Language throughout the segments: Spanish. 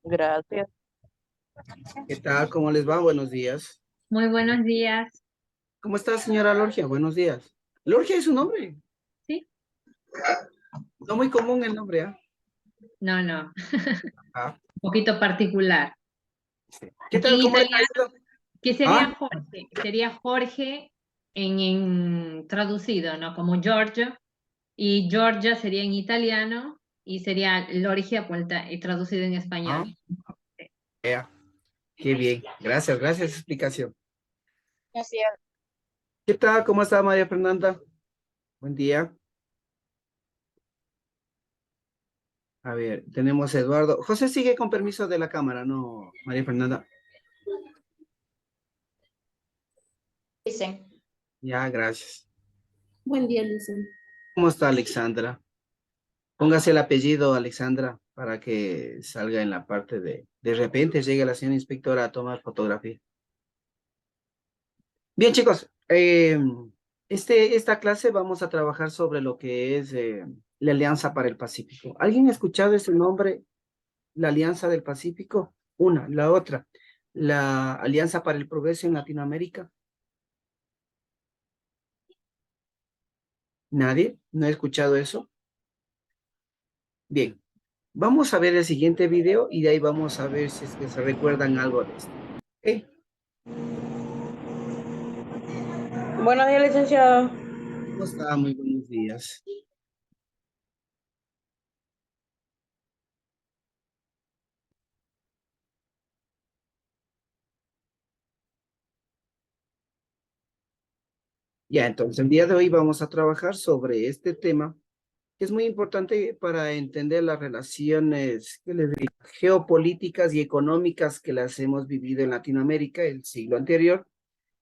Gracias. ¿Qué tal? ¿Cómo les va? Buenos días. Muy buenos días. ¿Cómo está, señora Lorgia? Buenos días. ¿Lorgia es su nombre? ¿Sí? No muy común el nombre, ¿ah? No. Ah, Un poquito particular. sí. ¿Qué Aquí tal? en ¿Cómo le ha italiano, ido? ¿qué sería Ah, Jorge? Sería Jorge en traducido, ¿no? Como Giorgio. Y Giorgia sería en italiano y sería Lorgia vuelta y traducido en ah, español. ya. Qué bien. Gracias, gracias, explicación. Gracias. ¿Qué tal? ¿Cómo está, María Fernanda? Buen día. A ver, tenemos a Eduardo. José sigue con permiso de la cámara, ¿no, María Fernanda? Dicen. Ya, gracias. Buen día, Lizeth. ¿Cómo está, Alexandra? Póngase el apellido, Alexandra, para que salga en la parte de repente llegue la señora inspectora a tomar fotografía. Bien, chicos, esta clase vamos a trabajar sobre lo que es la Alianza para el Pacífico. ¿Alguien ha escuchado ese nombre, la Alianza del Pacífico? Una, la otra, la Alianza para el Progreso en Latinoamérica. ¿Nadie? ¿No ha escuchado eso? Bien, vamos a ver el siguiente video y de ahí vamos a ver si es que se recuerdan algo de esto. ¿Ok? Buenos días, licenciado. ¿Cómo está? Muy buenos días. Ya, entonces el día de hoy vamos a trabajar sobre este tema que es muy importante para entender las relaciones ¿qué les digo? Geopolíticas y económicas que las hemos vivido en Latinoamérica el siglo anterior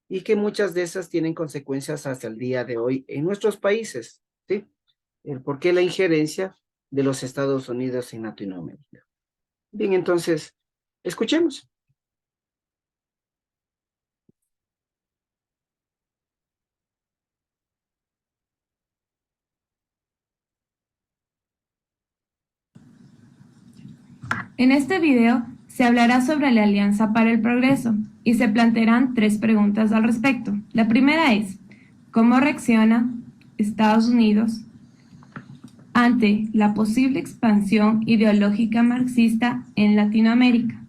y que muchas de esas tienen consecuencias hasta el día de hoy en nuestros países, ¿sí? El por qué la injerencia de los Estados Unidos en Latinoamérica. Bien, entonces, escuchemos. En este video se hablará sobre la Alianza para el Progreso y se plantearán 3 preguntas al respecto. La primera es, ¿cómo reacciona Estados Unidos ante la posible expansión ideológica marxista en Latinoamérica?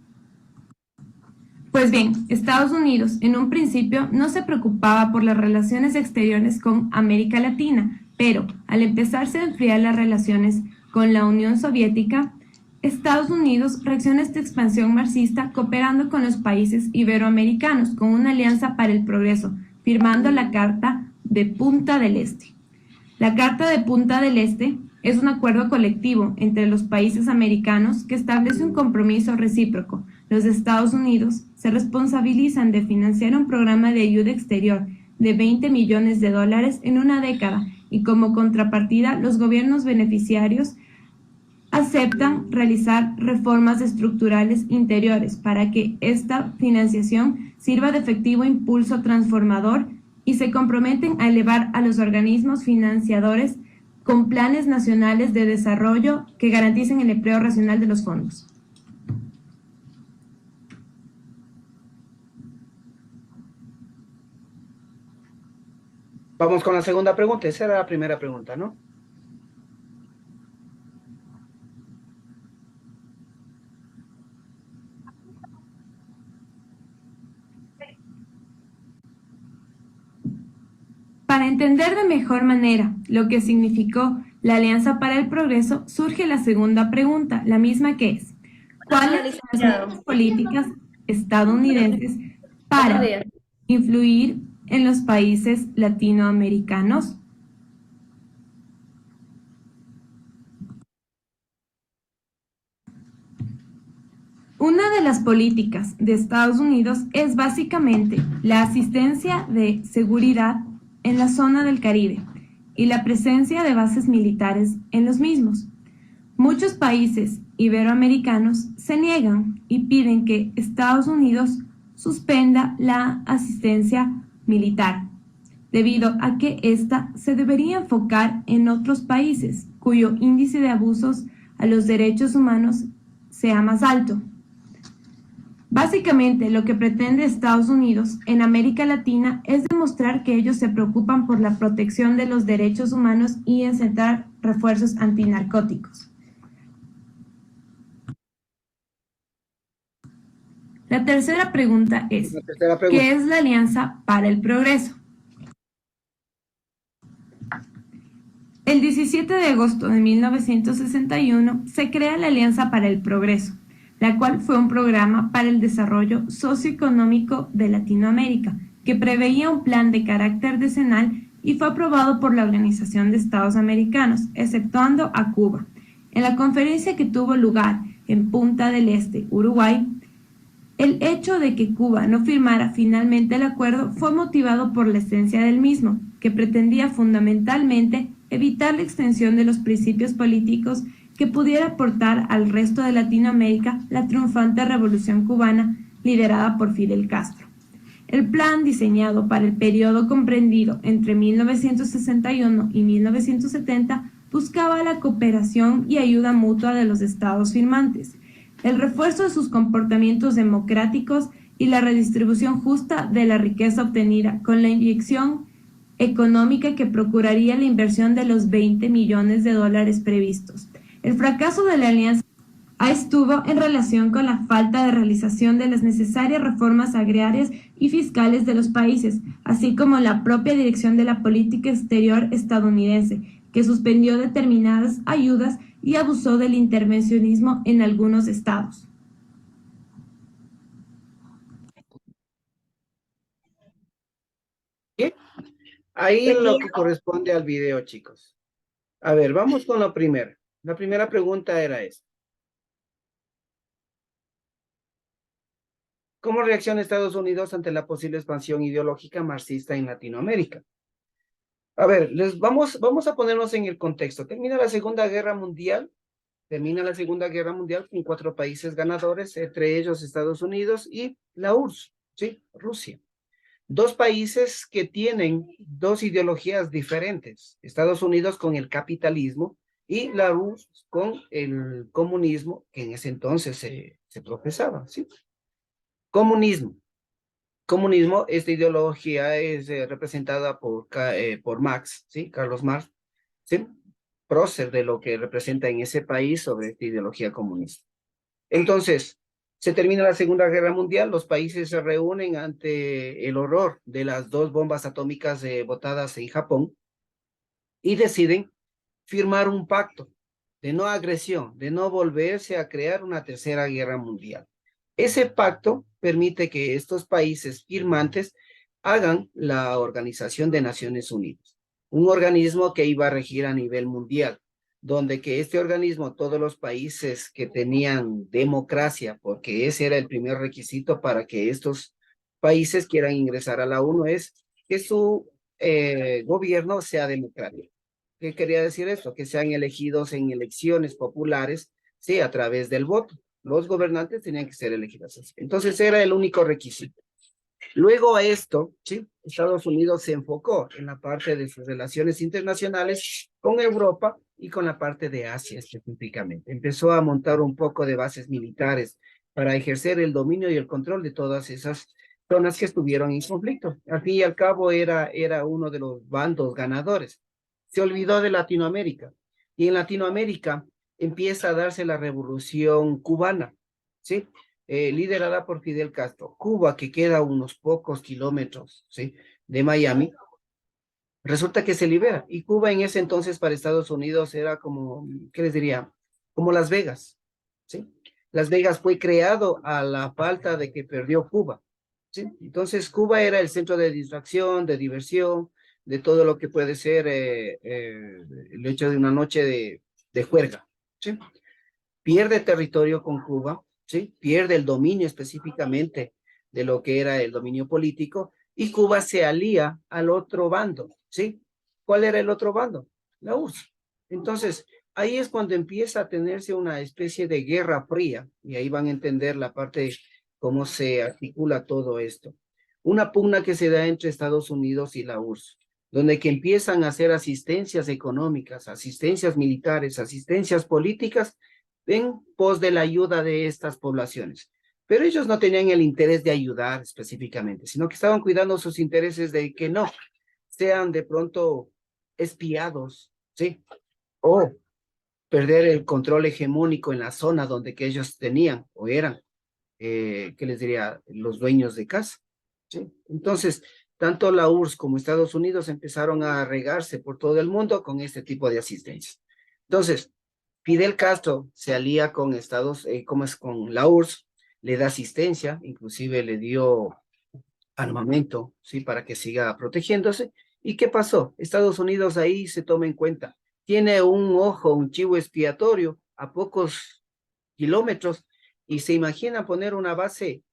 Pues bien, Estados Unidos en un principio no se preocupaba por las relaciones exteriores con América Latina, pero al empezarse a enfriar las relaciones con la Unión Soviética, Estados Unidos reacciona a esta expansión marxista cooperando con los países iberoamericanos con una alianza para el progreso, firmando la Carta de Punta del Este. La Carta de Punta del Este es un acuerdo colectivo entre los países americanos que establece un compromiso recíproco. Los Estados Unidos se responsabilizan de financiar un programa de ayuda exterior de 20 millones de dólares en una década y como contrapartida los gobiernos beneficiarios aceptan realizar reformas estructurales interiores para que esta financiación sirva de efectivo impulso transformador y se comprometen a elevar a los organismos financiadores con planes nacionales de desarrollo que garanticen el empleo racional de los fondos. Vamos con la segunda pregunta. Esa era la primera pregunta, ¿no? Para entender de mejor manera lo que significó la Alianza para el Progreso, surge la segunda pregunta, la misma que es, ¿cuáles son las medidas políticas estadounidenses para influir en los países latinoamericanos? Una de las políticas de Estados Unidos es básicamente la asistencia de seguridad en la zona del Caribe y la presencia de bases militares en los mismos. Muchos países iberoamericanos se niegan y piden que Estados Unidos suspenda la asistencia militar, debido a que ésta se debería enfocar en otros países cuyo índice de abusos a los derechos humanos sea más alto. Básicamente, lo que pretende Estados Unidos en América Latina es demostrar que ellos se preocupan por la protección de los derechos humanos y en centrar refuerzos antinarcóticos. La tercera pregunta es, La tercera pregunta. ¿qué es la Alianza para el Progreso? El 17 de agosto de 1961 se crea la Alianza para el Progreso, la cual fue un programa para el desarrollo socioeconómico de Latinoamérica, que preveía un plan de carácter decenal y fue aprobado por la Organización de Estados Americanos, exceptuando a Cuba. En la conferencia que tuvo lugar en Punta del Este, Uruguay, el hecho de que Cuba no firmara finalmente el acuerdo fue motivado por la esencia del mismo, que pretendía fundamentalmente evitar la extensión de los principios políticos que pudiera aportar al resto de Latinoamérica la triunfante revolución cubana liderada por Fidel Castro. El plan, diseñado para el periodo comprendido entre 1961 y 1970, buscaba la cooperación y ayuda mutua de los estados firmantes, el refuerzo de sus comportamientos democráticos y la redistribución justa de la riqueza obtenida con la inyección económica que procuraría la inversión de los 20 millones de dólares previstos. El fracaso de la alianza estuvo en relación con la falta de realización de las necesarias reformas agrarias y fiscales de los países, así como la propia dirección de la política exterior estadounidense, que suspendió determinadas ayudas y abusó del intervencionismo en algunos estados. Bien, ahí lo que corresponde al video, chicos. A ver, vamos con la primera. La primera pregunta era esta. ¿Cómo reacciona Estados Unidos ante la posible expansión ideológica marxista en Latinoamérica? A ver, vamos a ponernos en el contexto. Termina la Segunda Guerra Mundial con 4 países ganadores, entre ellos Estados Unidos y la URSS, ¿sí? Rusia. 2 países que tienen 2 ideologías diferentes. Estados Unidos con el capitalismo y la URSS con el comunismo, que en ese entonces se profesaba, ¿sí? Comunismo. Comunismo, esta ideología es representada por Marx, ¿sí? Carlos Marx, ¿sí? Prócer de lo que representa en ese país sobre esta ideología comunista. Entonces, se termina la Segunda Guerra Mundial, los países se reúnen ante el horror de las 2 bombas atómicas botadas en Japón y deciden firmar un pacto de no agresión, de no volverse a crear una tercera guerra mundial. Ese pacto permite que estos países firmantes hagan la Organización de Naciones Unidas, un organismo que iba a regir a nivel mundial, donde que este organismo, todos los países que tenían democracia, porque ese era el primer requisito para que estos países quieran ingresar a la ONU, es que su gobierno sea democrático. ¿Qué quería decir esto? Que sean elegidos en elecciones populares, sí, a través del voto. Los gobernantes tenían que ser elegidos así. Entonces era el único requisito. Luego a esto, ¿sí? Estados Unidos se enfocó en la parte de sus relaciones internacionales con Europa y con la parte de Asia específicamente. Empezó a montar un poco de bases militares para ejercer el dominio y el control de todas esas zonas que estuvieron en conflicto. Al fin y al cabo era uno de los bandos ganadores. Se olvidó de Latinoamérica. Y en Latinoamérica empieza a darse la revolución cubana, ¿sí? Liderada por Fidel Castro. Cuba, que queda a unos pocos kilómetros, ¿sí? De Miami, resulta que se libera. Y Cuba en ese entonces para Estados Unidos era como, ¿qué les diría? Como Las Vegas, ¿sí? Las Vegas fue creado a la falta de que perdió Cuba, ¿sí? Entonces Cuba era el centro de distracción, de diversión, de todo lo que puede ser el hecho de una noche de juerga, ¿sí? Pierde territorio con Cuba, ¿sí? Pierde el dominio específicamente de lo que era el dominio político, y Cuba se alía al otro bando, ¿sí? ¿Cuál era el otro bando? La URSS. Entonces, ahí es cuando empieza a tenerse una especie de guerra fría, y ahí van a entender la parte de cómo se articula todo esto. Una pugna que se da entre Estados Unidos y la URSS, donde que empiezan a hacer asistencias económicas, asistencias militares, asistencias políticas, en pos de la ayuda de estas poblaciones. Pero ellos no tenían el interés de ayudar específicamente, sino que estaban cuidando sus intereses de que no sean de pronto espiados, ¿sí? O perder el control hegemónico en la zona donde que ellos tenían o eran, ¿qué les diría? Los dueños de casa, ¿sí? Entonces, tanto la URSS como Estados Unidos empezaron a regarse por todo el mundo con este tipo de asistencia. Entonces, Fidel Castro se alía con con la URSS, le da asistencia, inclusive le dio armamento, ¿sí? Para que siga protegiéndose. ¿Y qué pasó? Estados Unidos ahí se toma en cuenta. Tiene un ojo, un chivo expiatorio a pocos kilómetros y se imagina poner una base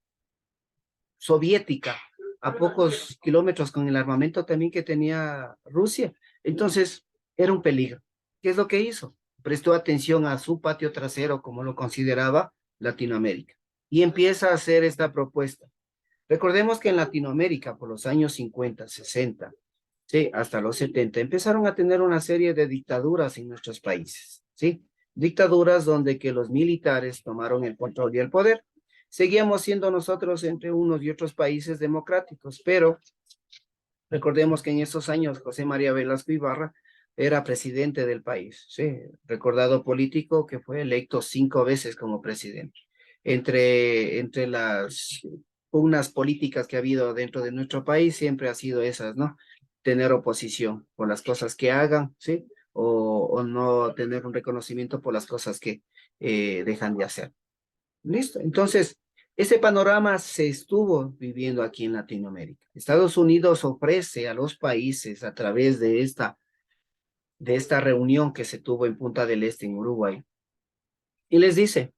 soviética a pocos kilómetros con el armamento también que tenía Rusia. Entonces, era un peligro. ¿Qué es lo que hizo? Prestó atención a su patio trasero, como lo consideraba Latinoamérica, y empieza a hacer esta propuesta. Recordemos que en Latinoamérica, por los años 50, 60, sí, hasta los 70, empezaron a tener una serie de dictaduras en nuestros países, ¿sí? Dictaduras donde que los militares tomaron el control y el poder. Seguíamos siendo nosotros entre unos y otros países democráticos, pero recordemos que en esos años José María Velasco Ibarra era presidente del país, sí, recordado político que fue electo 5 veces como presidente. Entre las pugnas políticas que ha habido dentro de nuestro país, siempre ha sido esas, ¿no? Tener oposición por las cosas que hagan, ¿sí? O no tener un reconocimiento por las cosas que dejan de hacer. ¿Listo? Entonces, ese panorama se estuvo viviendo aquí en Latinoamérica. Estados Unidos ofrece a los países a través de esta reunión que se tuvo en Punta del Este, en Uruguay, y les dice,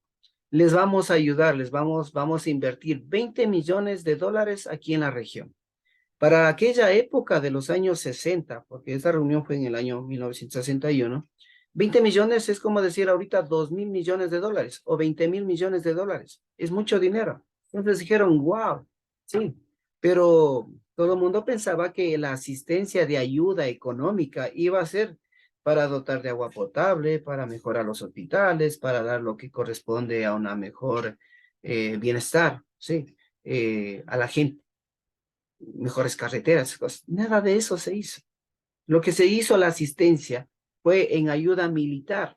les vamos a ayudar, vamos a invertir 20 millones de dólares aquí en la región. Para aquella época de los años 60, porque esta reunión fue en el año 1961, 20 millones es como decir ahorita 2.000 millones de dólares o 20.000 millones de dólares. Es mucho dinero. Entonces dijeron, wow, sí, pero todo el mundo pensaba que la asistencia de ayuda económica iba a ser para dotar de agua potable, para mejorar los hospitales, para dar lo que corresponde a una mejor bienestar, sí, a la gente, mejores carreteras, cosas. Nada de eso se hizo. Lo que se hizo la asistencia fue en ayuda militar,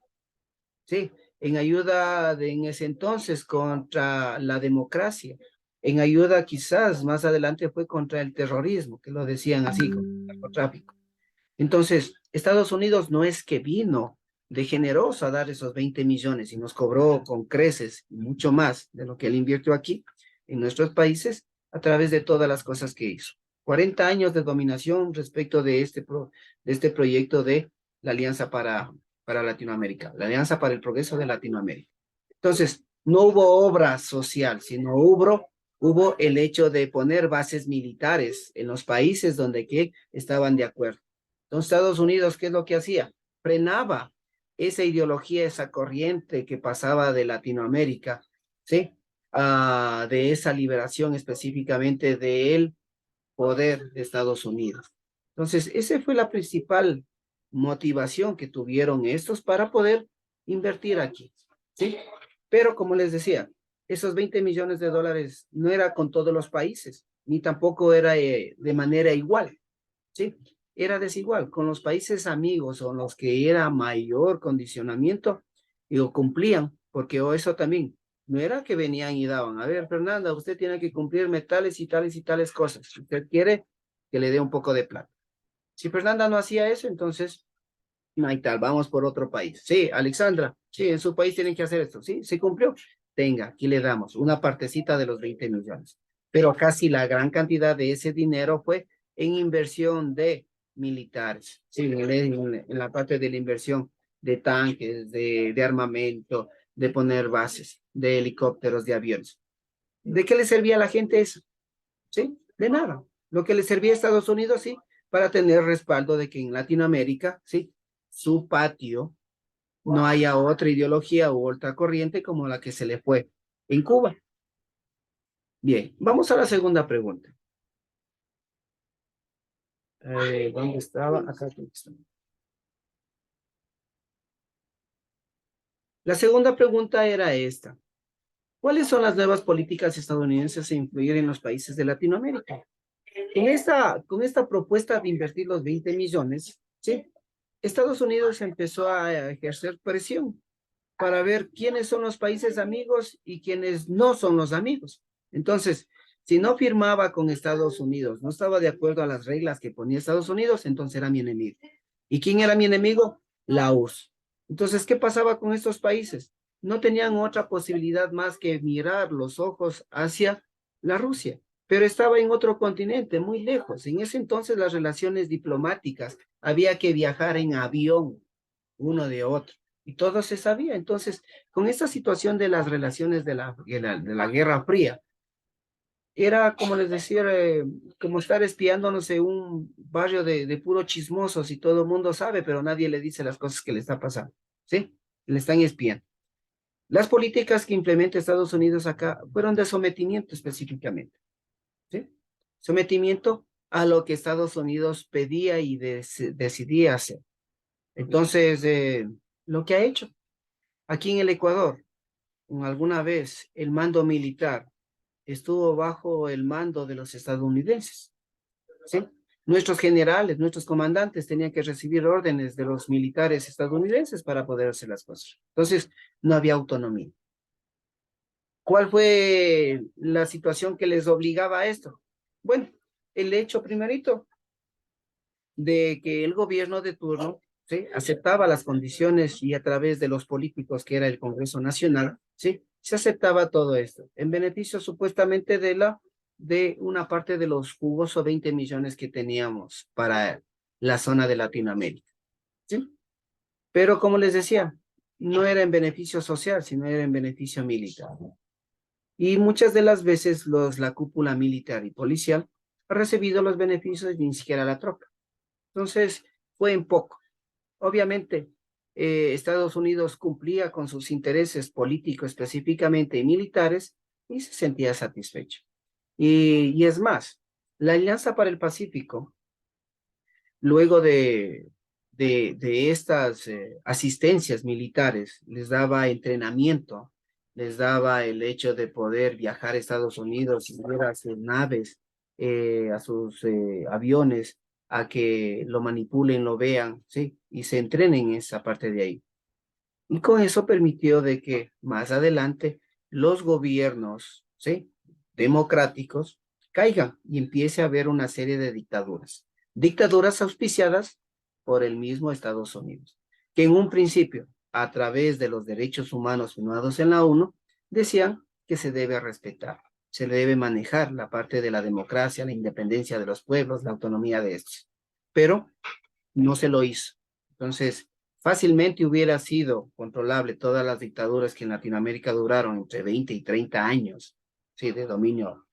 ¿sí? En ayuda en ese entonces contra la democracia, en ayuda quizás más adelante fue contra el terrorismo, que lo decían así, con el narcotráfico. Entonces, Estados Unidos no es que vino de generoso a dar esos 20 millones y nos cobró con creces y mucho más de lo que él invirtió aquí en nuestros países a través de todas las cosas que hizo. 40 años de dominación respecto de este proyecto de la Alianza para Latinoamérica, la Alianza para el Progreso de Latinoamérica. Entonces, no hubo obra social, sino hubo el hecho de poner bases militares en los países donde que estaban de acuerdo. Entonces, Estados Unidos, ¿qué es lo que hacía? Frenaba esa ideología, esa corriente que pasaba de Latinoamérica, ¿sí? De esa liberación específicamente del poder de Estados Unidos. Entonces, esa fue la principal motivación que tuvieron estos para poder invertir aquí, ¿sí? Pero como les decía, esos 20 millones de dólares no era con todos los países, ni tampoco era de manera igual, ¿sí? Era desigual. Con los países amigos o los que era mayor condicionamiento, digo, cumplían, porque eso también, no era que venían y daban, a ver, Fernanda, usted tiene que cumplirme tales y tales y tales cosas. Si usted quiere que le dé un poco de plata. Si Fernanda no hacía eso, entonces, no hay tal, vamos por otro país. Sí, Alexandra, sí, en su país tienen que hacer esto. Sí, se cumplió. Tenga, aquí le damos una partecita de los 20 millones. Pero casi la gran cantidad de ese dinero fue en inversión de militares, sí, en la parte de la inversión de tanques, de armamento, de poner bases, de helicópteros, de aviones. ¿De qué le servía a la gente eso? ¿Sí? De nada. Lo que le servía a Estados Unidos, sí, para tener respaldo de que en Latinoamérica, sí, su patio no haya otra ideología u otra corriente como la que se le fue en Cuba. Bien, vamos a la segunda pregunta. ¿Dónde estaba? Acá está. La segunda pregunta era esta. ¿Cuáles son las nuevas políticas estadounidenses a influir en los países de Latinoamérica? Con esta propuesta de invertir los 20 millones, ¿sí? Estados Unidos empezó a ejercer presión para ver quiénes son los países amigos y quiénes no son los amigos. Entonces, si no firmaba con Estados Unidos, no estaba de acuerdo a las reglas que ponía Estados Unidos, entonces era mi enemigo. ¿Y quién era mi enemigo? La URSS. Entonces, ¿qué pasaba con estos países? No tenían otra posibilidad más que mirar los ojos hacia la Rusia, pero estaba en otro continente, muy lejos. En ese entonces las relaciones diplomáticas, había que viajar en avión uno de otro, y todo se sabía. Entonces, con esta situación de las relaciones de la Guerra Fría, era como les decía, como estar espiándonos en un barrio de puro chismosos y todo el mundo sabe, pero nadie le dice las cosas que le está pasando, ¿sí? Le están espiando. Las políticas que implementa Estados Unidos acá fueron de sometimiento específicamente, ¿sí? Sometimiento a lo que Estados Unidos pedía y decidía hacer. Entonces, lo que ha hecho aquí en el Ecuador, alguna vez el mando militar estuvo bajo el mando de los estadounidenses, ¿sí? Nuestros generales, nuestros comandantes tenían que recibir órdenes de los militares estadounidenses para poder hacer las cosas. Entonces, no había autonomía. ¿Cuál fue la situación que les obligaba a esto? Bueno, el hecho primerito de que el gobierno de turno, ¿sí?, aceptaba las condiciones y a través de los políticos que era el Congreso Nacional, ¿sí?, se aceptaba todo esto en beneficio supuestamente de una parte de los jugosos 20 millones que teníamos para la zona de Latinoamérica, ¿sí? Pero como les decía, no era en beneficio social, sino era en beneficio militar. Y muchas de las veces la cúpula militar y policial ha recibido los beneficios y ni siquiera la tropa. Entonces, fue en poco. Obviamente, Estados Unidos cumplía con sus intereses políticos específicamente y militares y se sentía satisfecho. Y es más, la Alianza para el Pacífico, luego de estas asistencias militares, les daba entrenamiento, les daba el hecho de poder viajar a Estados Unidos y ver a sus naves, a sus aviones, a que lo manipulen, lo vean, ¿sí? Y se entrenen en esa parte de ahí. Y con eso permitió de que más adelante los gobiernos, ¿sí?, democráticos caigan y empiece a haber una serie de dictaduras. Dictaduras auspiciadas por el mismo Estados Unidos, que en un principio, a través de los derechos humanos firmados en la ONU, decían que se debe respetar, se debe manejar la parte de la democracia, la independencia de los pueblos, la autonomía de estos. Pero no se lo hizo. Entonces, fácilmente hubiera sido controlable todas las dictaduras que en Latinoamérica duraron entre 20 y 30 años, ¿sí?, de dominio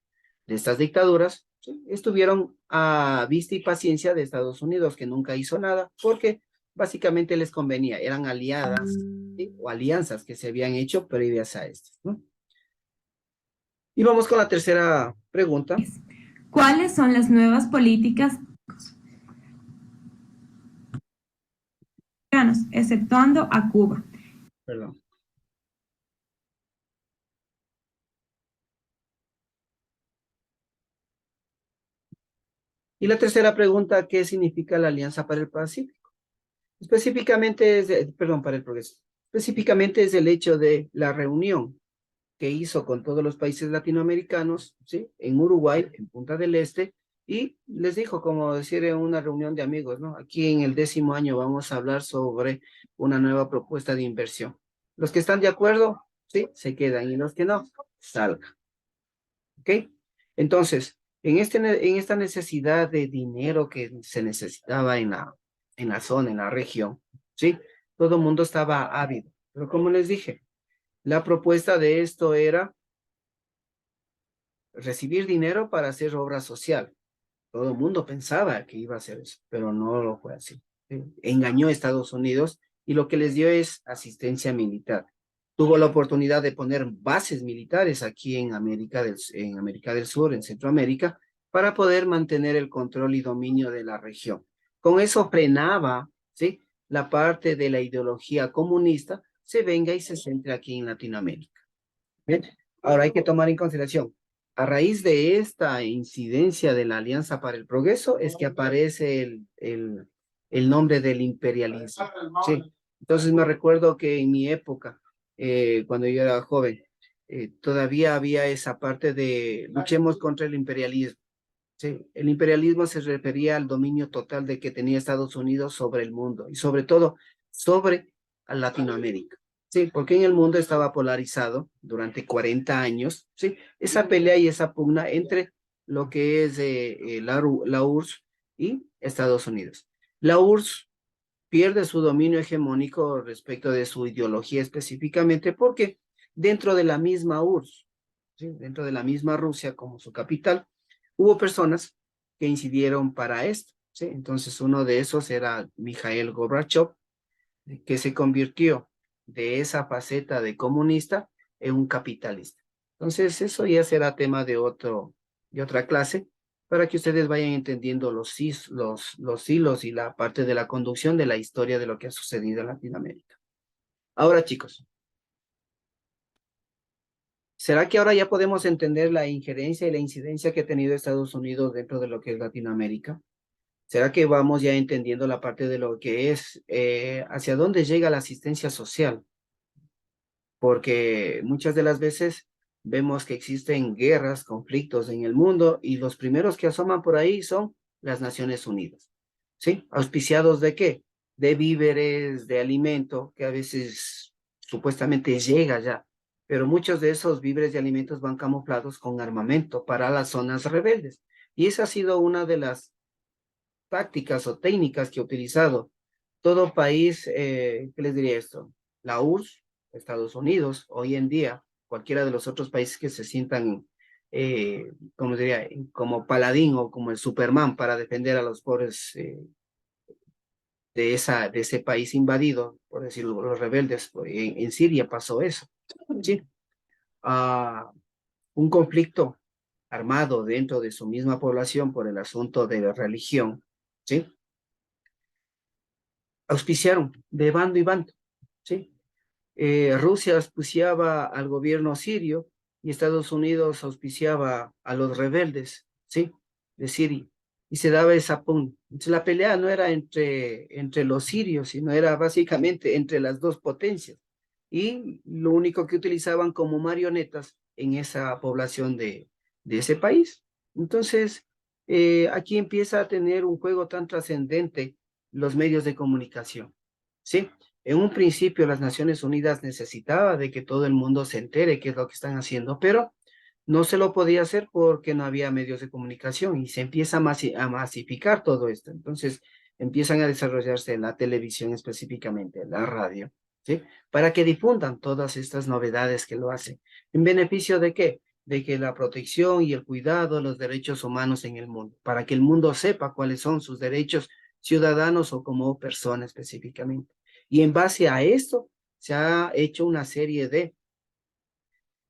de estas dictaduras, ¿sí?, estuvieron a vista y paciencia de Estados Unidos, que nunca hizo nada, porque básicamente les convenía, eran aliadas, ¿sí?, o alianzas que se habían hecho previas a esto, ¿no? Y vamos con la tercera pregunta. ¿Cuáles son las nuevas políticas exceptuando a Cuba? Perdón. Y la tercera pregunta, ¿qué significa la Alianza para el Pacífico? Específicamente perdón, para el progreso. Específicamente es el hecho de la reunión que hizo con todos los países latinoamericanos, ¿sí?, en Uruguay, en Punta del Este, y les dijo, como decir, en una reunión de amigos, ¿no? Aquí en el 10º año vamos a hablar sobre una nueva propuesta de inversión. Los que están de acuerdo, ¿sí?, se quedan, y los que no, salgan. ¿Ok? Entonces, en esta necesidad de dinero que se necesitaba en la zona, en la región, ¿sí?, todo el mundo estaba ávido. Pero como les dije, la propuesta de esto era recibir dinero para hacer obra social. Todo el mundo pensaba que iba a hacer eso, pero no lo fue así, ¿sí? Engañó a Estados Unidos y lo que les dio es asistencia militar. Tuvo la oportunidad de poner bases militares aquí en América del Sur, en Centroamérica, para poder mantener el control y dominio de la región. Con eso frenaba, ¿sí?, la parte de la ideología comunista se venga y se centre aquí en Latinoamérica. Bien. Ahora hay que tomar en consideración, a raíz de esta incidencia de la Alianza para el Progreso es que aparece el nombre del imperialismo. Sí. Entonces me recuerdo que en mi época, cuando yo era joven, todavía había esa parte de luchemos contra el imperialismo. Sí, el imperialismo se refería al dominio total de que tenía Estados Unidos sobre el mundo y sobre todo sobre Latinoamérica. Sí, porque en el mundo estaba polarizado durante 40 años, sí, esa pelea y esa pugna entre lo que es la URSS y Estados Unidos. La URSS pierde su dominio hegemónico respecto de su ideología específicamente porque dentro de la misma URSS, ¿sí? Dentro de la misma Rusia como su capital, hubo personas que incidieron para esto, ¿sí? Entonces uno de esos era Mikhail Gorbachev, que se convirtió de esa faceta de comunista en un capitalista. Entonces eso ya será tema de otra clase, para que ustedes vayan entendiendo los hilos y la parte de la conducción de la historia de lo que ha sucedido en Latinoamérica. Ahora, chicos, ¿será que ahora ya podemos entender la injerencia y la incidencia que ha tenido Estados Unidos dentro de lo que es Latinoamérica? ¿Será que vamos ya entendiendo la parte de lo que es hacia dónde llega la asistencia social? Porque muchas de las veces vemos que existen guerras, conflictos en el mundo y los primeros que asoman por ahí son las Naciones Unidas. ¿Sí? ¿Auspiciados de qué? De víveres, de alimento, que a veces supuestamente llega ya, pero muchos de esos víveres y alimentos van camuflados con armamento para las zonas rebeldes. Y esa ha sido una de las tácticas o técnicas que ha utilizado todo país, ¿qué les diría esto? La URSS, Estados Unidos, hoy en día, cualquiera de los otros países que se sientan, como diría, como paladín o como el Superman para defender a los pobres de ese país invadido, por decirlo, los rebeldes, en Siria pasó eso, ¿sí? Ah, un conflicto armado dentro de su misma población por el asunto de la religión, ¿sí? Auspiciaron de bando y bando, ¿sí? Rusia auspiciaba al gobierno sirio y Estados Unidos auspiciaba a los rebeldes, ¿sí? De Siria. Y se daba esa pugna. Entonces la pelea no era entre los sirios, sino era básicamente entre las dos potencias. Y lo único que utilizaban como marionetas en esa población de ese país. Entonces, aquí empieza a tener un juego tan trascendente los medios de comunicación, ¿sí? En un principio las Naciones Unidas necesitaba de que todo el mundo se entere qué es lo que están haciendo, pero no se lo podía hacer porque no había medios de comunicación y se empieza a masificar todo esto. Entonces empiezan a desarrollarse la televisión específicamente, la radio, ¿sí? Para que difundan todas estas novedades que lo hacen. ¿En beneficio de qué? De que la protección y el cuidado de los derechos humanos en el mundo, para que el mundo sepa cuáles son sus derechos ciudadanos o como persona específicamente. Y en base a esto se ha hecho una serie de,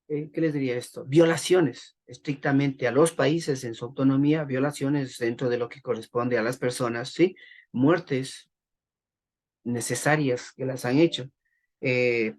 ¿qué les diría esto? Violaciones estrictamente a los países en su autonomía, violaciones dentro de lo que corresponde a las personas, ¿sí? Muertes necesarias que las han hecho.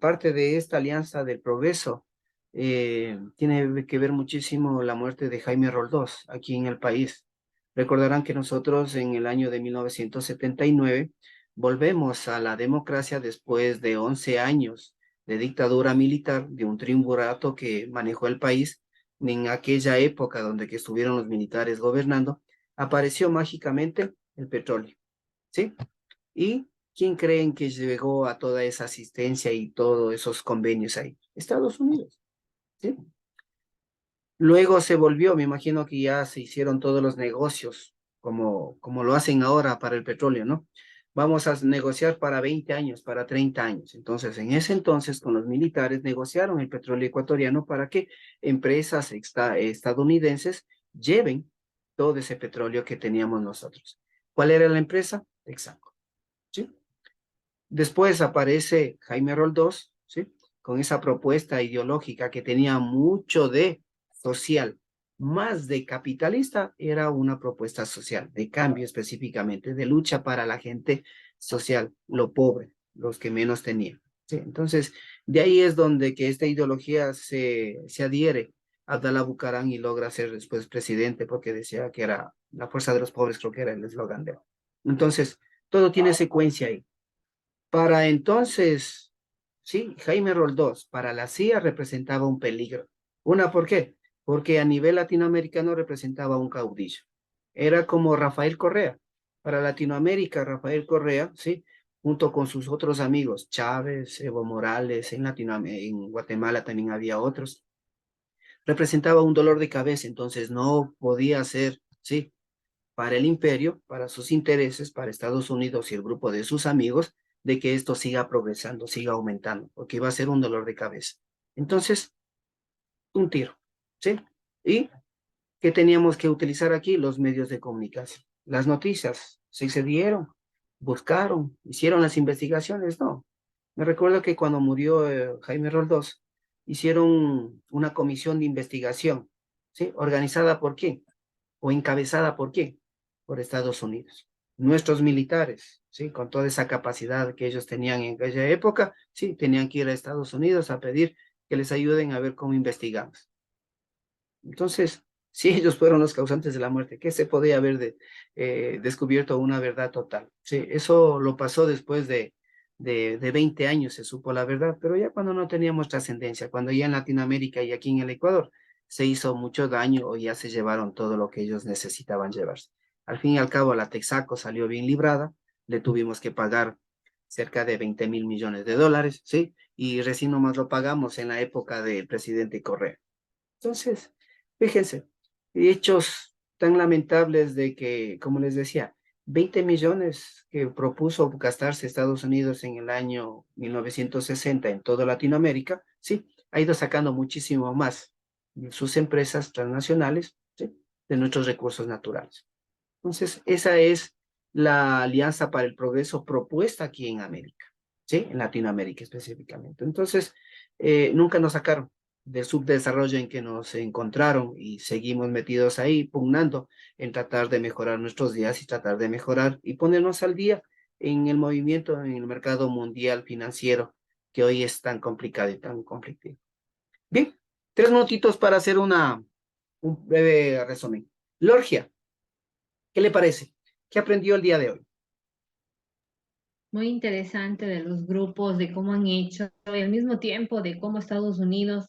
Parte de esta alianza del progreso tiene que ver muchísimo la muerte de Jaime Roldós aquí en el país. Recordarán que nosotros en el año de 1979 volvemos a la democracia después de 11 años de dictadura militar, de un triunvirato que manejó el país. En aquella época donde que estuvieron los militares gobernando, apareció mágicamente el petróleo, ¿sí? ¿Y quién creen que llegó a toda esa asistencia y todos esos convenios ahí? Estados Unidos, ¿sí? Luego se volvió, me imagino que ya se hicieron todos los negocios, como lo hacen ahora para el petróleo, ¿no? Vamos a negociar para 20 años, para 30 años. Entonces, en ese entonces, con los militares negociaron el petróleo ecuatoriano para que empresas estadounidenses lleven todo ese petróleo que teníamos nosotros. ¿Cuál era la empresa? Texaco, ¿sí? Después aparece Jaime Roldós, ¿sí? Con esa propuesta ideológica que tenía mucho de social, más de capitalista, era una propuesta social, de cambio específicamente, de lucha para la gente social, lo pobre, los que menos tenían, Sí, entonces, de ahí es donde que esta ideología se adhiere a Abdalá Bucaram y logra ser después presidente porque decía que era la fuerza de los pobres, creo que era el eslogan de él. Entonces, todo tiene secuencia ahí. Para entonces, sí, Jaime Roldós, para la CIA representaba un peligro. Una, ¿por qué? Porque a nivel latinoamericano representaba un caudillo. Era como Rafael Correa. Para Latinoamérica, Rafael Correa, sí, junto con sus otros amigos, Chávez, Evo Morales, en Guatemala también había otros, representaba un dolor de cabeza, entonces no podía ser, sí, para el imperio, para sus intereses, para Estados Unidos y el grupo de sus amigos, de que esto siga progresando, siga aumentando, porque iba a ser un dolor de cabeza. Entonces, un tiro, ¿sí? ¿Y qué teníamos que utilizar aquí? Los medios de comunicación. Las noticias se dieron, buscaron, hicieron las investigaciones, no. Me recuerdo que cuando murió Jaime Roldós, hicieron una comisión de investigación, ¿sí? ¿Organizada por quién? ¿O encabezada por quién? Por Estados Unidos. Nuestros militares, ¿sí? Con toda esa capacidad que ellos tenían en aquella época, sí, tenían que ir a Estados Unidos a pedir que les ayuden a ver cómo investigamos. Entonces, si ellos fueron los causantes de la muerte, ¿qué se podía haber descubierto una verdad total? Sí, eso lo pasó después de 20 años, se supo la verdad, pero ya cuando no teníamos trascendencia, cuando ya en Latinoamérica y aquí en el Ecuador se hizo mucho daño o ya se llevaron todo lo que ellos necesitaban llevarse. Al fin y al cabo, la Texaco salió bien librada, le tuvimos que pagar cerca de 20.000 millones de dólares, ¿sí? Y recién nomás lo pagamos en la época del presidente Correa. Entonces, fíjense, hechos tan lamentables de que, como les decía, 20 millones que propuso gastarse Estados Unidos en el año 1960 en toda Latinoamérica, sí, ha ido sacando muchísimo más de sus empresas transnacionales, sí, de nuestros recursos naturales. Entonces, esa es la Alianza para el Progreso propuesta aquí en América, ¿sí? En Latinoamérica específicamente. Entonces, nunca nos sacaron del subdesarrollo en que nos encontraron y seguimos metidos ahí, pugnando en tratar de mejorar nuestros días y tratar de mejorar y ponernos al día en el movimiento, en el mercado mundial financiero que hoy es tan complicado y tan conflictivo. Bien, 3 minutitos para hacer un breve resumen. Lorgia, ¿qué le parece? ¿Qué aprendió el día de hoy? Muy interesante de los grupos, de cómo han hecho, y al mismo tiempo de cómo Estados Unidos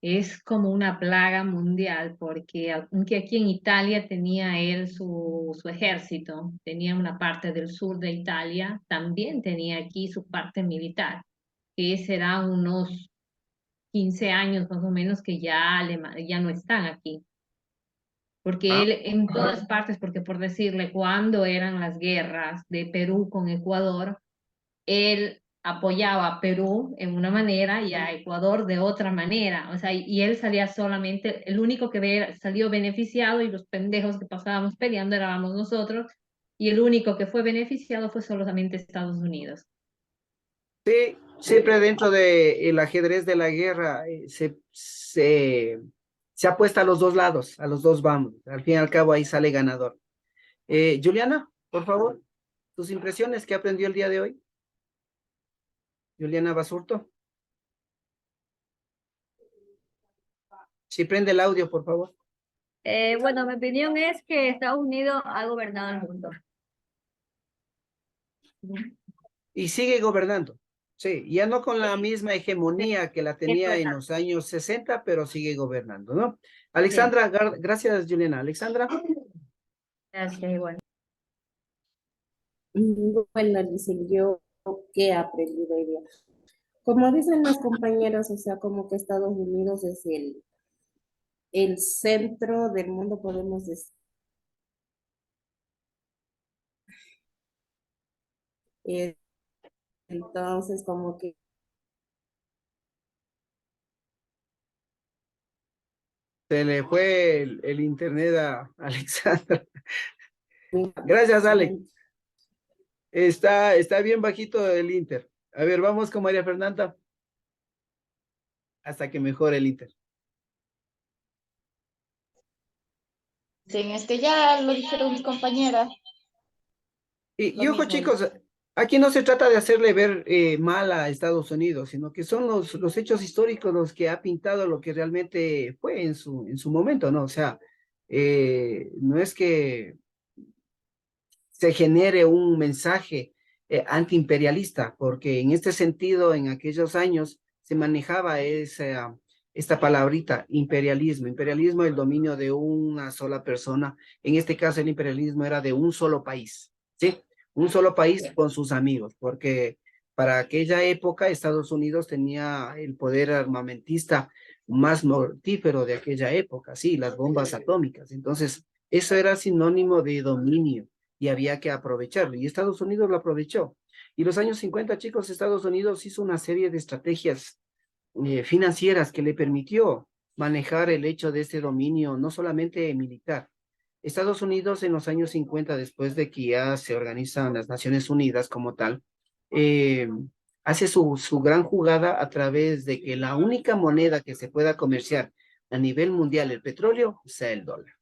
es como una plaga mundial, porque aunque aquí en Italia tenía él su ejército, tenía una parte del sur de Italia, también tenía aquí su parte militar, que será unos 15 años más o menos que ya no están aquí. Porque Ah, él en todas partes, porque por decirle, cuando eran las guerras de Perú con Ecuador, él apoyaba a Perú en una manera y a Ecuador de otra manera. O sea, y él salía solamente, el único que salió beneficiado y los pendejos que pasábamos peleando éramos nosotros, y el único que fue beneficiado fue solamente Estados Unidos. sí, siempre dentro del ajedrez de la guerra se apuesta a los dos lados, a los dos vamos. Al fin y al cabo ahí sale ganador. Juliana, por favor, tus impresiones que aprendió el día de hoy. Juliana Basurto. Si prende el audio, por favor. Bueno, mi opinión es que Estados Unidos ha gobernado el mundo. Y sigue gobernando. Sí, ya no con la misma hegemonía que la Es tenía en verdad. los años 60, pero sigue gobernando, ¿no? Bien, Alexandra, gracias, Juliana. Alexandra. gracias, igual. Bueno, dicen yo que he aprendido hoy día. Como dicen los compañeros, o sea, como que Estados Unidos es el centro del mundo, podemos decir. Eh, entonces, como que Se le fue el internet a Alexandra. Gracias, Ale. Está bien bajito el Inter. A ver, vamos con María Fernanda hasta que mejore el Inter. Sí, ya lo dijeron mis compañeras, Y lo ojo, mismo. chicos, Aquí no se trata de hacerle ver mal a Estados Unidos, sino que son los hechos históricos los que ha pintado lo que realmente fue en su momento, ¿no? O sea, no es que se genere un mensaje antiimperialista, porque en este sentido, en aquellos años, se manejaba esta palabrita, imperialismo. Imperialismo, el dominio de una sola persona. En este caso, el imperialismo era de un solo país, ¿sí? Un solo país con sus amigos, porque para aquella época Estados Unidos tenía el poder armamentista más mortífero de aquella época, sí, las bombas atómicas. Entonces, eso era sinónimo de dominio y había que aprovecharlo. Y Estados Unidos lo aprovechó. Y los años 50, chicos, Estados Unidos hizo una serie de estrategias financieras que le permitió manejar el hecho de este dominio, no solamente militar. Estados Unidos en los años 50, después de que ya se organizan las Naciones Unidas como tal, eh, hace su gran jugada a través de que la única moneda que se pueda comerciar a nivel mundial, el petróleo, sea el dólar.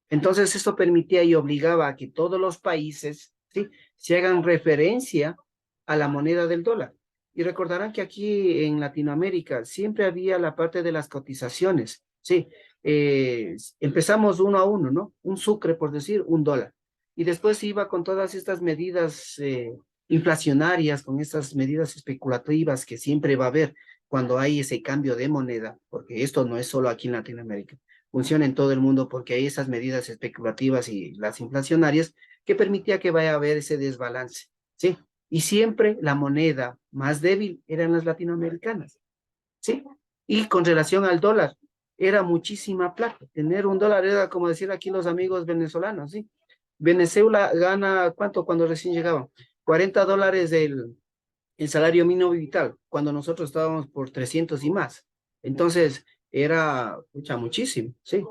Entonces, esto permitía y obligaba a que todos los países, ¿sí?, se hagan referencia a la moneda del dólar. Y recordarán que aquí en Latinoamérica siempre había la parte de las cotizaciones, ¿sí? Empezamos 1 a 1, ¿no? Un sucre, por decir, $1. Y después se iba con todas estas medidas inflacionarias, con estas medidas especulativas que siempre va a haber cuando hay ese cambio de moneda, porque esto no es solo aquí en Latinoamérica, funciona en todo el mundo porque hay esas medidas especulativas y las inflacionarias que permitía que vaya a haber ese desbalance, ¿sí? Y siempre la moneda más débil eran las latinoamericanas, ¿sí? Y con relación al dólar, era muchísima plata. Tener $1 era como decir aquí los amigos venezolanos, ¿sí? Venezuela gana, ¿cuánto cuando recién llegaban? $40 el salario mínimo vital, cuando nosotros estábamos por 300 y más. Entonces, era muchísimo, ¿sí?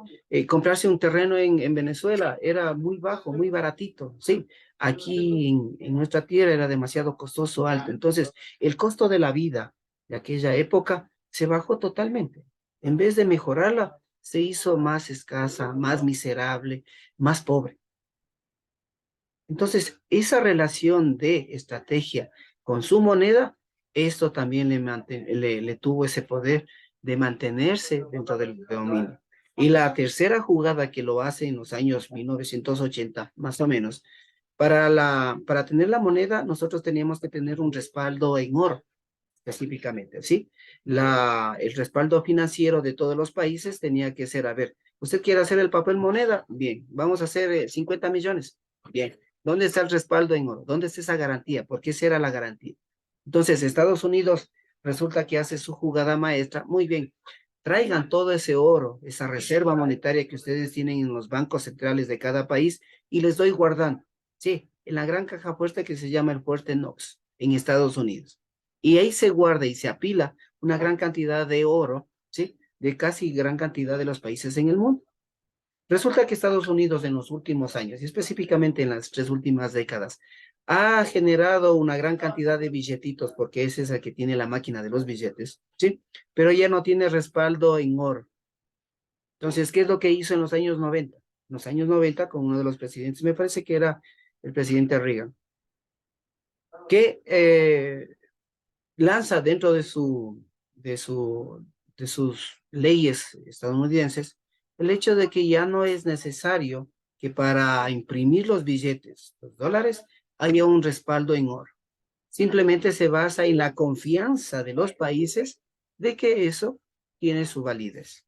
Comprarse un terreno en Venezuela era muy bajo, muy baratito, ¿sí? Aquí en nuestra tierra era demasiado costoso, alto. Entonces, el costo de la vida de aquella época se bajó totalmente. En vez de mejorarla, se hizo más escasa, más miserable, más pobre. Entonces, esa relación de estrategia con su moneda, esto también le tuvo ese poder de mantenerse dentro del dominio. Y la tercera jugada que lo hace en los años 1980, más o menos, para tener la moneda, nosotros teníamos que tener un respaldo en oro, específicamente, ¿sí? El respaldo financiero de todos los países tenía que ser, a ver, ¿usted quiere hacer el papel moneda? Bien, vamos a hacer 50 millones. Bien, ¿dónde está el respaldo en oro? ¿Dónde está esa garantía? ¿Por qué esa era la garantía? Entonces, Estados Unidos resulta que hace su jugada maestra. Muy bien, traigan todo ese oro, esa reserva monetaria que ustedes tienen en los bancos centrales de cada país y les doy guardando. Sí, en la gran caja fuerte que se llama el fuerte Knox en Estados Unidos. Y ahí se guarda y se apila una gran cantidad de oro, ¿sí? De casi gran cantidad de los países en el mundo. Resulta que Estados Unidos en los últimos años, y específicamente en las 3 últimas décadas, ha generado una gran cantidad de billetitos, porque ese es el que tiene la máquina de los billetes, ¿sí? Pero ya no tiene respaldo en oro. Entonces, ¿qué es lo que hizo en los años 90? En los años 90, con uno de los presidentes, me parece que era el presidente Reagan, que lanza dentro de sus leyes estadounidenses el hecho de que ya no es necesario que para imprimir los billetes, los dólares, haya un respaldo en oro. Simplemente se basa en la confianza de los países de que eso tiene su validez.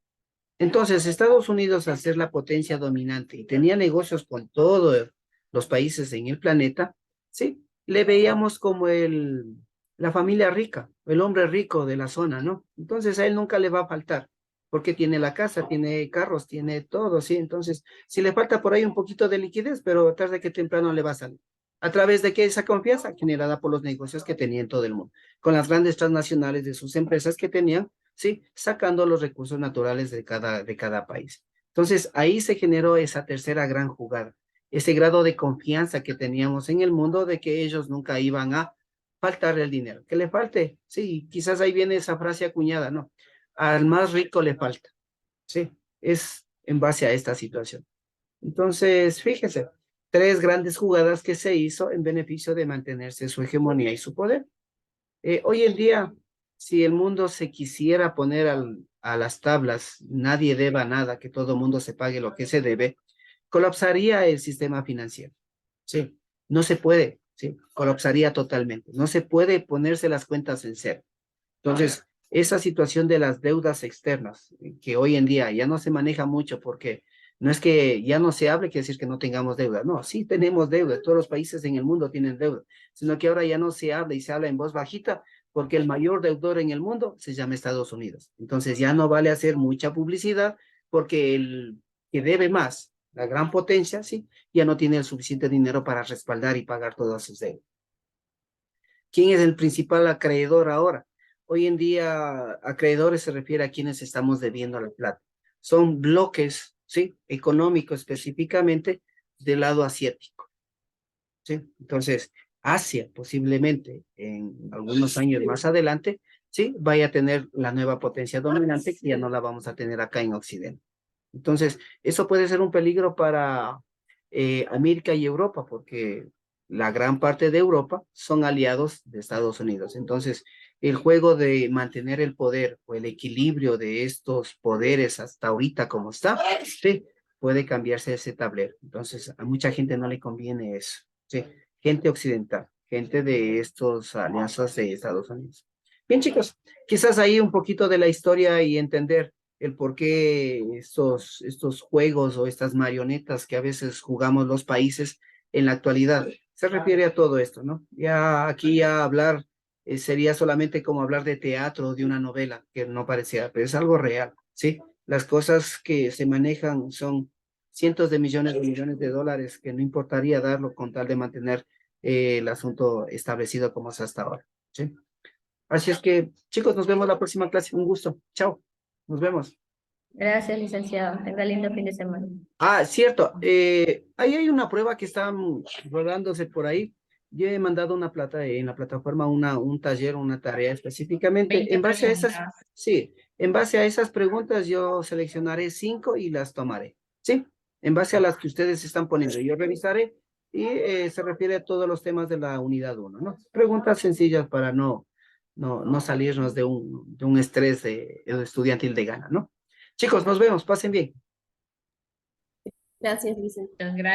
Entonces, Estados Unidos, al ser la potencia dominante y tenía negocios con todos los países en el planeta, sí, le veíamos como la familia rica, el hombre rico de la zona, ¿no? Entonces a él nunca le va a faltar, porque tiene la casa, tiene carros, tiene todo, ¿sí? Entonces, si le falta por ahí un poquito de liquidez, pero tarde que temprano le va a salir. ¿A través de qué? Esa confianza generada por los negocios que tenía en todo el mundo, con las grandes transnacionales de sus empresas que tenían, ¿sí? Sacando los recursos naturales de cada país. Entonces, ahí se generó esa tercera gran jugada, ese grado de confianza que teníamos en el mundo de que ellos nunca iban a faltarle el dinero. Que le falte, sí, quizás ahí viene esa frase acuñada, ¿no? Al más rico le falta, sí, es en base a esta situación. Entonces, fíjese, tres grandes jugadas que se hizo en beneficio de mantenerse su hegemonía y su poder. Hoy en día, si el mundo se quisiera poner a las tablas, nadie deba nada, que todo el mundo se pague lo que se debe, colapsaría el sistema financiero. Sí, no se puede, sí, colapsaría totalmente. No se puede ponerse las cuentas en cero. Entonces, esa situación de las deudas externas, que hoy en día ya no se maneja mucho porque no es que ya no se hable, quiere decir que no tengamos deuda. No, sí tenemos deuda, todos los países en el mundo tienen deuda, sino que ahora ya no se habla y se habla en voz bajita porque el mayor deudor en el mundo se llama Estados Unidos. Entonces ya no vale hacer mucha publicidad porque el que debe más, la gran potencia, sí, ya no tiene el suficiente dinero para respaldar y pagar todas sus deudas. ¿Quién es el principal acreedor ahora? Hoy en día, acreedores se refiere a quienes estamos debiendo la plata. Son bloques, ¿sí? Económicos específicamente del lado asiático, ¿sí? Entonces, Asia posiblemente en algunos años más adelante, ¿sí? Vaya a tener la nueva potencia dominante que ya no la vamos a tener acá en Occidente. Entonces, eso puede ser un peligro para América y Europa, porque la gran parte de Europa son aliados de Estados Unidos. Entonces, el juego de mantener el poder o el equilibrio de estos poderes hasta ahorita como está, sí, puede cambiarse ese tablero. Entonces, a mucha gente no le conviene eso, sí, gente occidental, gente de estos alianzas de Estados Unidos. Bien, chicos, quizás ahí un poquito de la historia y entender el por qué estos juegos o estas marionetas que a veces jugamos los países en la actualidad. Se refiere a todo esto, ¿no? Ya aquí ya hablar sería solamente como hablar de teatro o de una novela, que no parecía, pero es algo real, ¿sí? Las cosas que se manejan son cientos de millones de dólares que no importaría darlo con tal de mantener el asunto establecido como es hasta ahora, ¿sí? Así es que, chicos, nos vemos la próxima clase. Un gusto. Chao. Nos vemos. Gracias, licenciado. Tenga lindo fin de semana. Ah, cierto. Ahí hay una prueba que está rodándose por ahí. Yo he mandado una plata en la plataforma, un taller, una tarea específicamente. 20 En base a esas, preguntas. sí, en base a esas preguntas yo seleccionaré 5 y las tomaré. Sí, en base a las que ustedes están poniendo. Yo revisaré y se refiere a todos los temas de la unidad 1, ¿no? Preguntas sencillas para no salirnos de un estrés estudiantil de gana, ¿no? Chicos, nos vemos. Pasen bien. Gracias, licenciado. Gracias.